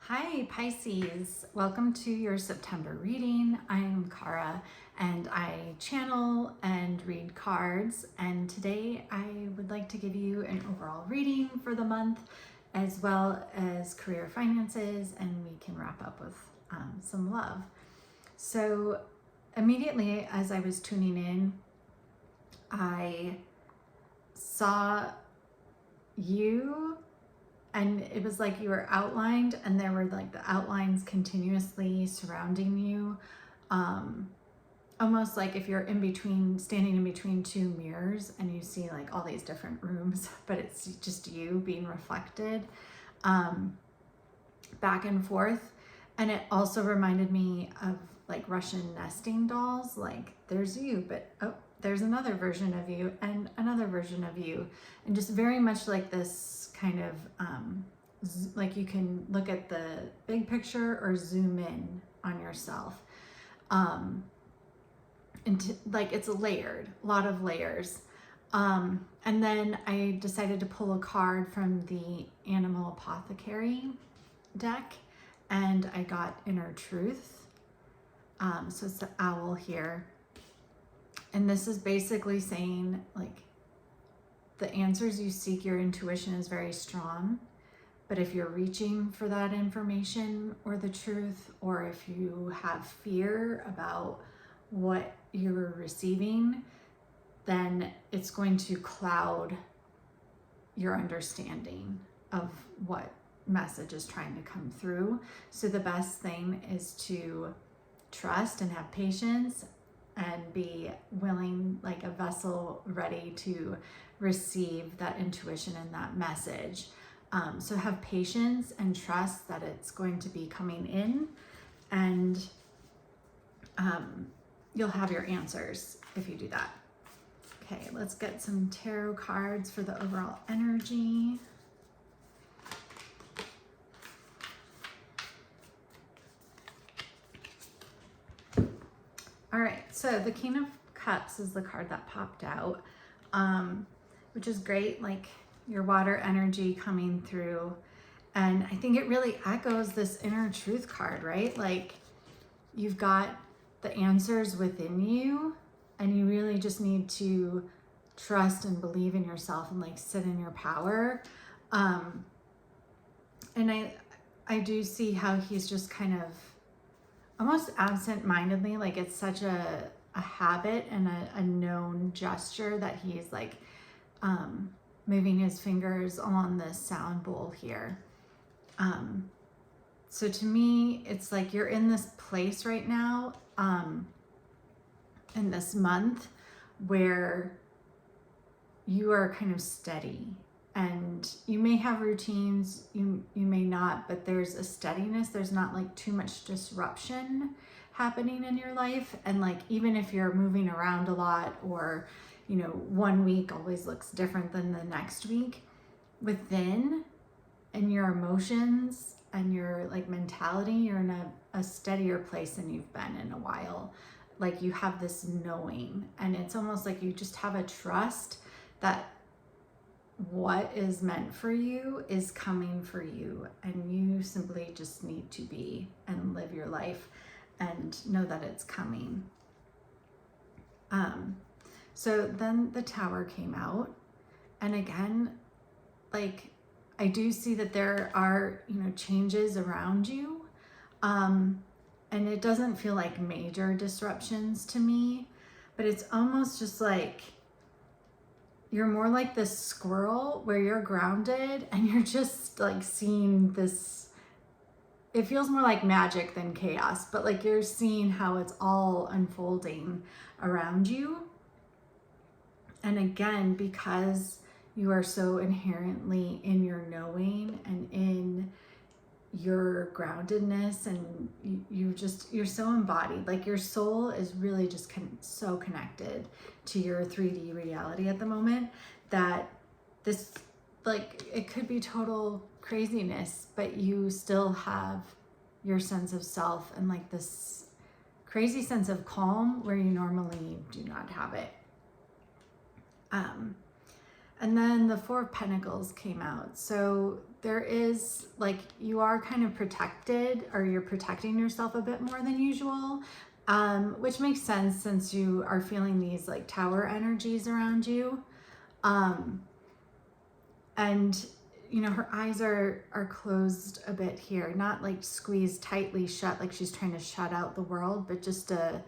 Hi Pisces, welcome to your September reading. I'm Cara and I channel and read cards, and today I would like to give you an overall reading for the month as well as career finances, and we can wrap up with some love. So immediately as I was tuning in, I saw you. And it was like you were outlined, and there were like the outlines continuously surrounding you. Almost like if you're in between, standing in between two mirrors and you see like all these different rooms, but it's just you being reflected back and forth. And it also reminded me of like Russian nesting dolls. Like there's you, but oh, there's another version of you and another version of you. And just very much like this kind of like you can look at the big picture or zoom in on yourself, and like it's layered, a lot of layers. And then I decided to pull a card from the Animal Apothecary deck, and I got Inner Truth. So it's the owl here, and this is basically saying like the answers you seek, your intuition is very strong, but if you're reaching for that information or the truth, or if you have fear about what you're receiving, then it's going to cloud your understanding of what message is trying to come through. So the best thing is to trust and have patience and be willing, like a vessel ready to receive that intuition and that message. So have patience and trust that it's going to be coming in, and you'll have your answers if you do that. Okay, let's get some tarot cards for the overall energy. All right, so the King of Cups is the card that popped out, which is great, like your water energy coming through. And I think it really echoes this Inner Truth card, right? Like you've got the answers within you, and you really just need to trust and believe in yourself and like sit in your power. And I do see how he's just kind of almost absent-mindedly, like it's such a habit and a known gesture that he's like moving his fingers along the sound bowl here. So to me, it's like you're in this place right now, in this month, where you are kind of steady, and you may have routines, you may not, but there's a steadiness. There's not like too much disruption happening in your life. And like even if you're moving around a lot, or you know, one week always looks different than the next week, within and your emotions and your like mentality, you're in a steadier place than you've been in a while. Like you have this knowing, and it's almost like you just have a trust that what is meant for you is coming for you, and you simply just need to be and live your life and know that it's coming. So then the Tower came out, and again, like I do see that there are, you know, changes around you, and it doesn't feel like major disruptions to me, but it's almost just like you're more like this squirrel where you're grounded and you're just like seeing this. It feels more like magic than chaos, but like you're seeing how it's all unfolding around you. And again, because you are so inherently in your knowing and in your groundedness, and you're so embodied, like your soul is really just so connected to your 3D reality at the moment, that this, like, it could be total craziness, but you still have your sense of self and like this crazy sense of calm where you normally do not have it. And then the Four of Pentacles came out. So there is like, you are kind of protected, or you're protecting yourself a bit more than usual, which makes sense since you are feeling these like tower energies around you. And you know, her eyes are closed a bit here, not like squeezed tightly shut, like she's trying to shut out the world, but just a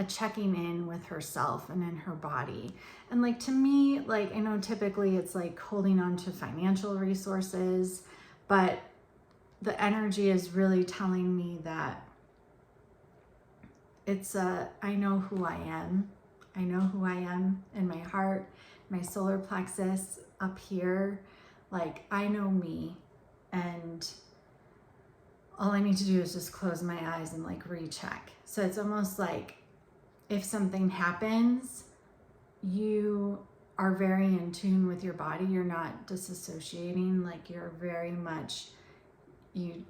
checking in with herself and in her body. And like, to me, like, I know typically it's like holding on to financial resources, but the energy is really telling me that it's I know who I am. I know who I am in my heart, my solar plexus up here. Like, I know me, and all I need to do is just close my eyes and like recheck. So it's almost like if something happens, you are very in tune with your body. You're not disassociating. Like, you're very much, you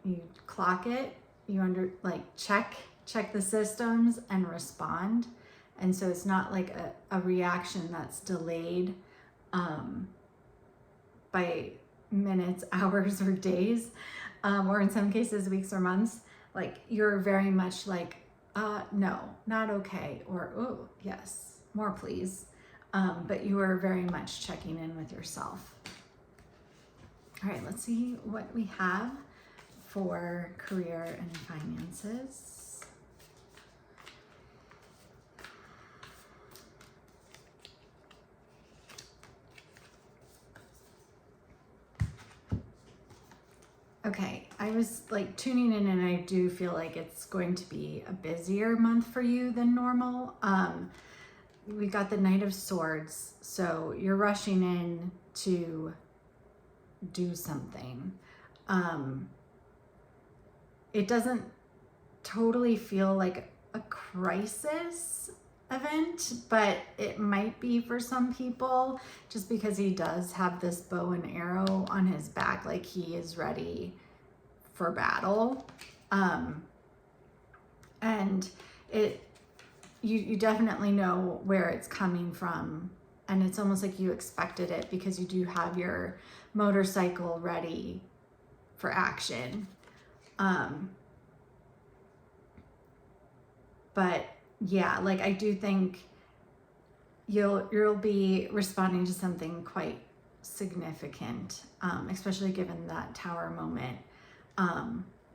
clock it, you check the systems and respond. And so it's not like a reaction that's delayed by minutes, hours, or days, or in some cases weeks or months. Like, you're very much like, no, not okay, or oh yes, more please. But you are very much checking in with yourself. All right, let's see what we have for career and finances. Okay, I was like tuning in, and I do feel like it's going to be a busier month for you than normal. We got the Knight of Swords, so you're rushing in to do something. It doesn't totally feel like a crisis event, but it might be for some people, just because he does have this bow and arrow on his back, like he is ready for battle. And you definitely know where it's coming from, and it's almost like you expected it, because you do have your motorcycle ready for action. But yeah, like, I do think you'll be responding to something quite significant, especially given that tower moment.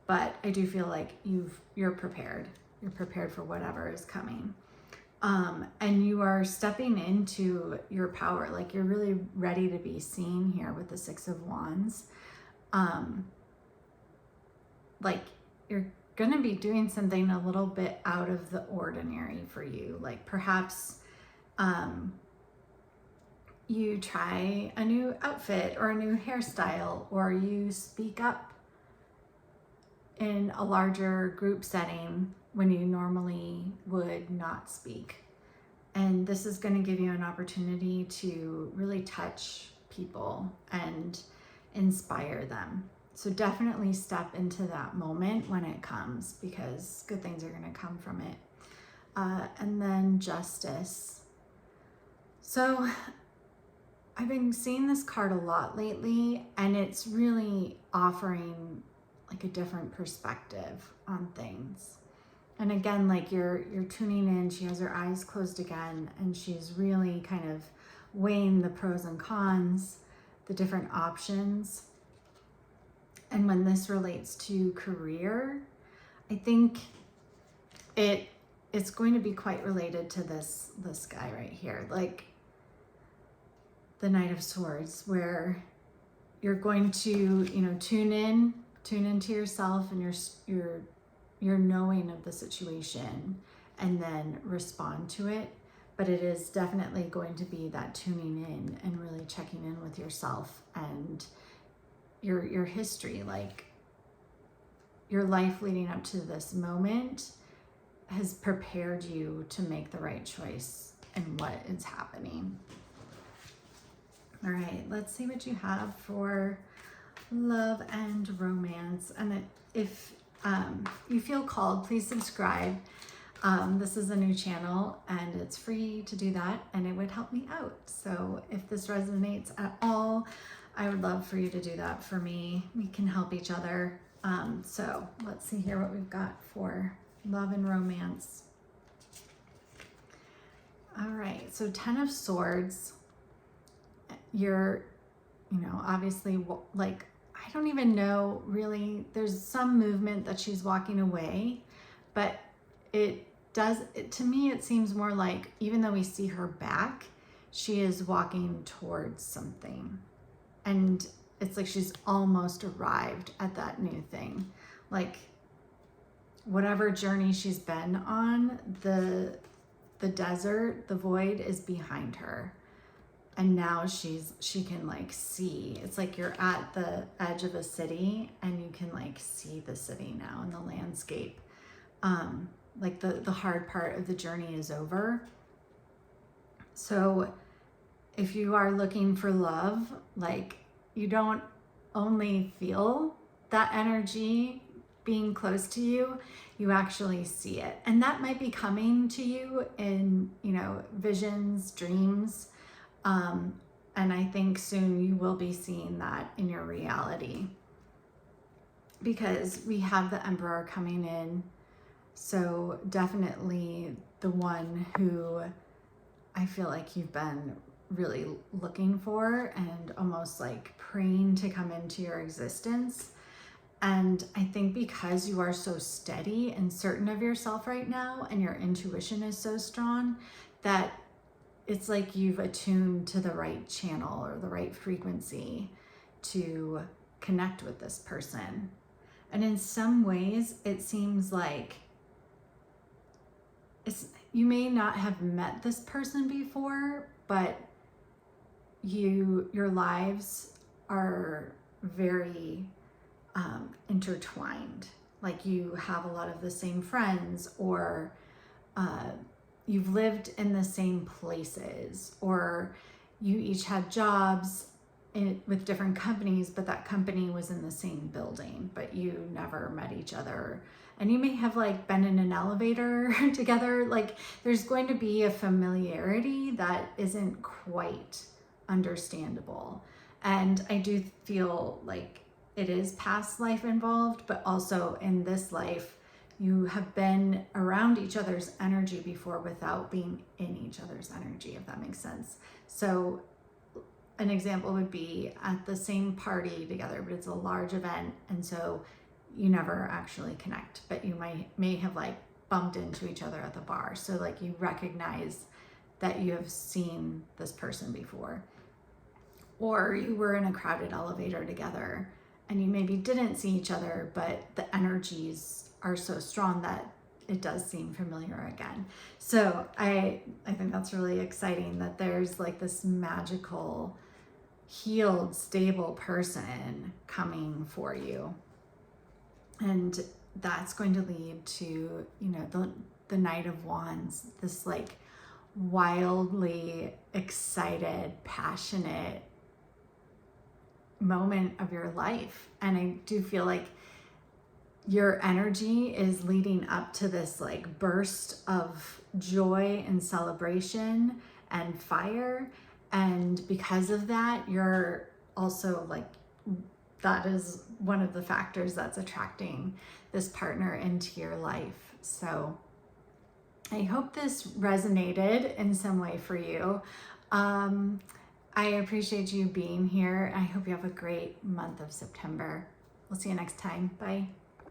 But I do feel like you're prepared. You're prepared for whatever is coming. And you are stepping into your power. Like, you're really ready to be seen here with the Six of Wands. Like, you're going to be doing something a little bit out of the ordinary for you. Like, perhaps you try a new outfit or a new hairstyle, or you speak up in a larger group setting when you normally would not speak. And this is going to give you an opportunity to really touch people and inspire them. So definitely step into that moment when it comes, because good things are going to come from it. And then Justice. So I've been seeing this card a lot lately, and it's really offering like a different perspective on things. And again, like, you're tuning in. She has her eyes closed again, and she's really kind of weighing the pros and cons, the different options. And when this relates to career, I think it's going to be quite related to this guy right here, like the Knight of Swords, where you're going to, tune into yourself and your knowing of the situation, and then respond to it. But it is definitely going to be that tuning in and really checking in with yourself and your history. Like, your life leading up to this moment has prepared you to make the right choice in what is happening. All right, let's see what you have for love and romance. And if you feel called, please subscribe. This is a new channel and it's free to do that, and it would help me out. So if this resonates at all, I would love for you to do that for me. We can help each other. So let's see here what we've got for love and romance. All right, so 10 of Swords. You're, obviously, like, I don't even know really. There's some movement that she's walking away, but to me, it seems more like, even though we see her back, she is walking towards something. And it's like she's almost arrived at that new thing. Like, whatever journey she's been on, the desert, the void is behind her. And now she can like see. It's like you're at the edge of a city and you can like see the city now and the landscape. Like the hard part of the journey is over. So if you are looking for love, like, you don't only feel that energy being close to you, you actually see it. And that might be coming to you in, visions, dreams. And I think soon you will be seeing that in your reality, because we have the Emperor coming in. So definitely the one who I feel like you've been really looking for and almost like praying to come into your existence. And I think because you are so steady and certain of yourself right now, and your intuition is so strong, that it's like you've attuned to the right channel or the right frequency to connect with this person. And in some ways, it seems like you may not have met this person before, but your lives are very intertwined. Like, you have a lot of the same friends, or you've lived in the same places, or you each had jobs with different companies, but that company was in the same building, but you never met each other. And you may have like been in an elevator together. Like, there's going to be a familiarity that isn't quite understandable. And I do feel like it is past life involved, but also in this life, you have been around each other's energy before without being in each other's energy, if that makes sense. So an example would be at the same party together, but it's a large event. And so you never actually connect, but you may have like bumped into each other at the bar. So like you recognize that you have seen this person before. Or you were in a crowded elevator together and you maybe didn't see each other, but the energies are so strong that it does seem familiar again. So I think that's really exciting that there's like this magical, healed, stable person coming for you. And that's going to lead to, the Knight of Wands, this like wildly excited, passionate moment of your life. And I do feel like your energy is leading up to this like burst of joy and celebration and fire. And because of that, you're also like, that is one of the factors that's attracting this partner into your life. So I hope this resonated in some way for you. I appreciate you being here. I hope you have a great month of September. We'll see you next time. Bye.